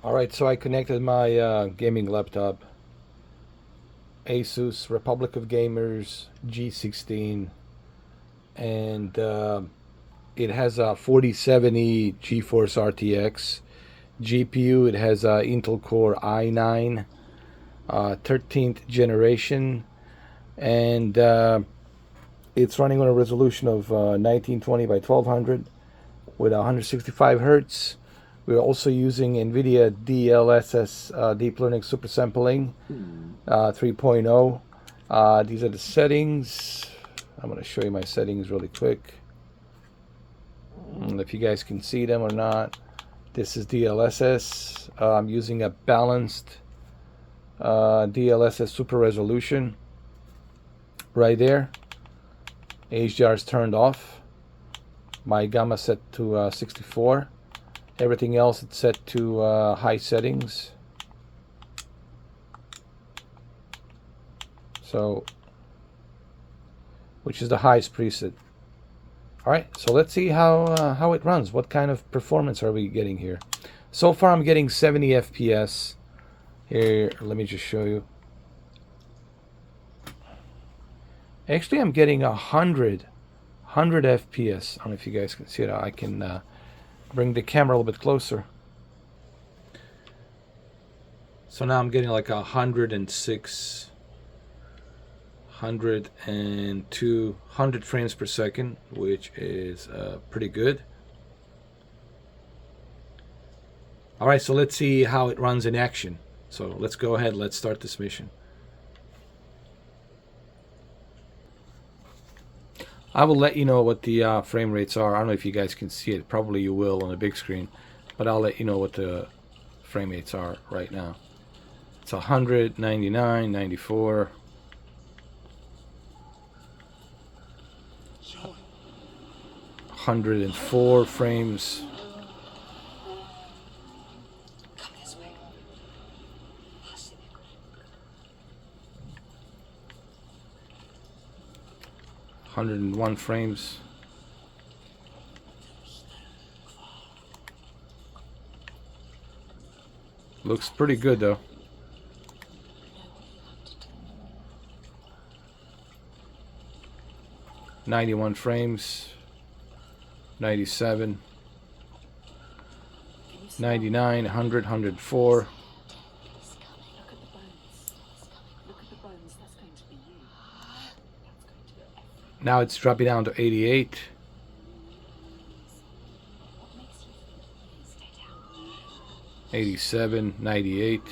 Alright, so I connected my gaming laptop, Asus Republic of Gamers G16, and it has a 4070 GeForce RTX GPU. It has a Intel Core i9 13th generation, and it's running on a resolution of 1920 by 1200 with 165 hertz. We're also using NVIDIA DLSS Deep Learning Super Sampling 3.0. These are the settings. I'm going to show you my settings really quick. If you guys can see them or not. This is DLSS. I'm using a balanced DLSS Super Resolution right there. HDR is turned off. My gamma set to 64. Everything else it's set to high settings. So, which is the highest preset. All right, so let's see how it runs. What kind of performance are we getting here? So far, I'm getting 70 FPS. Here, let me just show you. Actually, I'm getting 100 FPS. I don't know if you guys can see it. I can bring the camera a little bit closer. So now I'm getting like 106, 102, 100 frames per second, which is pretty good. All right, so let's see how it runs in action. So let's go ahead. Let's start this mission. I will let you know what the frame rates are. I don't know if you guys can see it. Probably you will on the big screen, but I'll let you know what the frame rates are right now. It's 100, 99, 94. 104 frames. Come this way. 101 frames. Looks pretty good though. .91 frames. 97. 99, 100, 104. Now it's dropping down to 88. What makes you think stay down? 87, 98.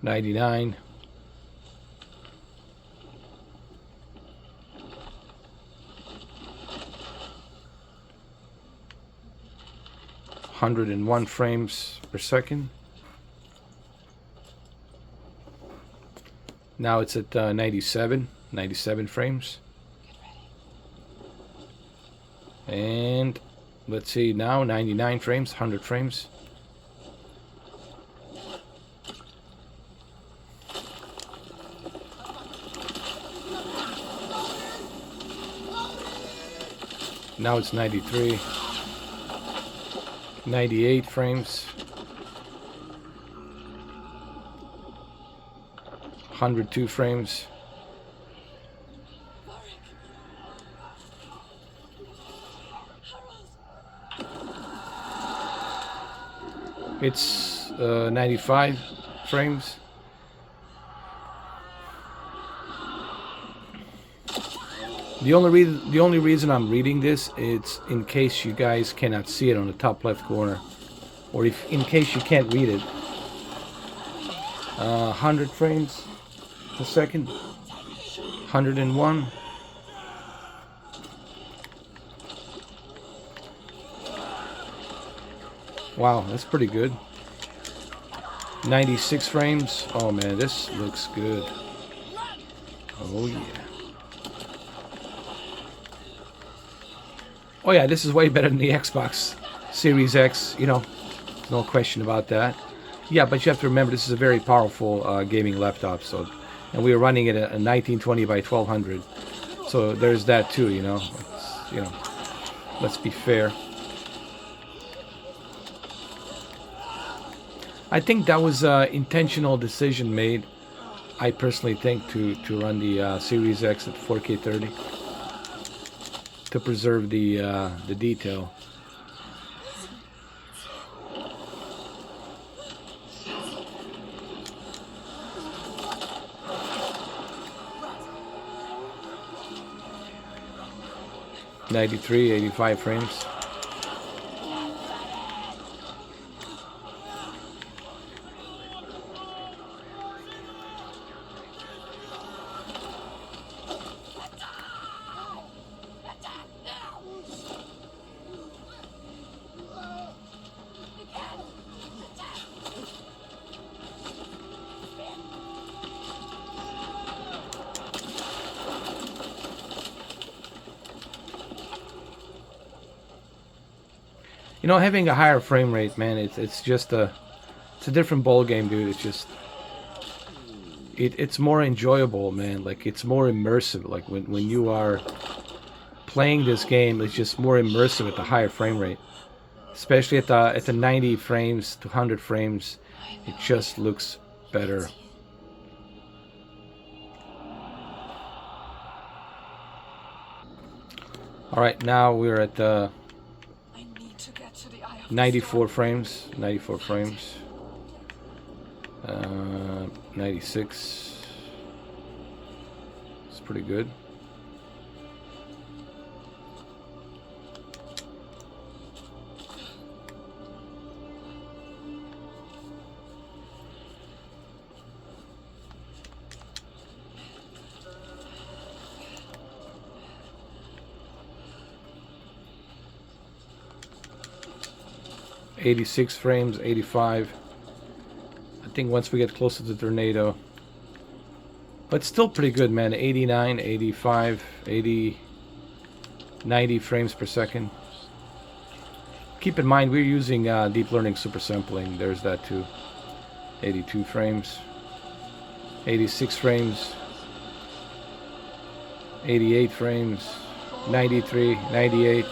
.99. 101 frames per second. Now it's at 97 frames. And let's see now, 99 frames, 100 frames. Now it's 93. 98 frames. 102 frames. It's 95 frames. The only reason I'm reading this is in case you guys cannot see it on the top left corner, or if in case you can't read it. 100 frames per second. 101. Wow, that's pretty good. 96 frames. Oh man, this looks good. Oh yeah. Oh yeah, this is way better than the Xbox Series X, you know, no question about that. Yeah, but you have to remember this is a very powerful gaming laptop. So, and we were running it at a 1920 by 1200. So there's that too. Let's be fair. I think that was an intentional decision made. I personally think to run the Series X at 4K 30 to preserve the detail. '93, 85 frames. Having a higher frame rate, man, it's just it's a different ball game, dude. It's just it's more enjoyable, man. Like, it's more immersive. Like when you are playing this game, it's just more immersive at the higher frame rate. Especially at the 90 frames to 100 frames, it just looks better. All right, now we're at 94 frames. 94 frames. 96. It's pretty good. '86 frames, 85. I think once we get closer to Tornado. But still pretty good, man. 89, 85, 80, 90 frames per second. Keep in mind, we're using deep learning super sampling. There's that too. 82 frames. 86 frames. 88 frames. 93, 98.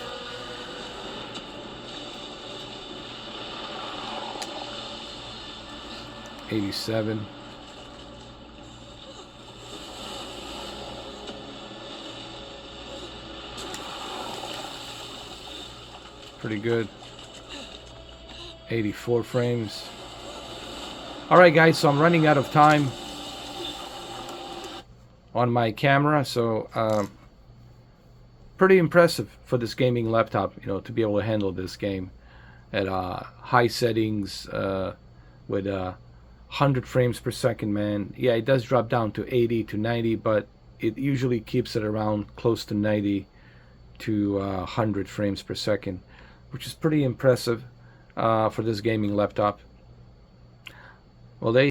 '87. Pretty good. 84 frames. All right, guys, so I'm running out of time on my camera, so pretty impressive for this gaming laptop, to be able to handle this game at high settings with 100 frames per second, man. Yeah, it does drop down to 80 to 90, but it usually keeps it around close to 90 to 100 frames per second, which is pretty impressive for this gaming laptop. Well, there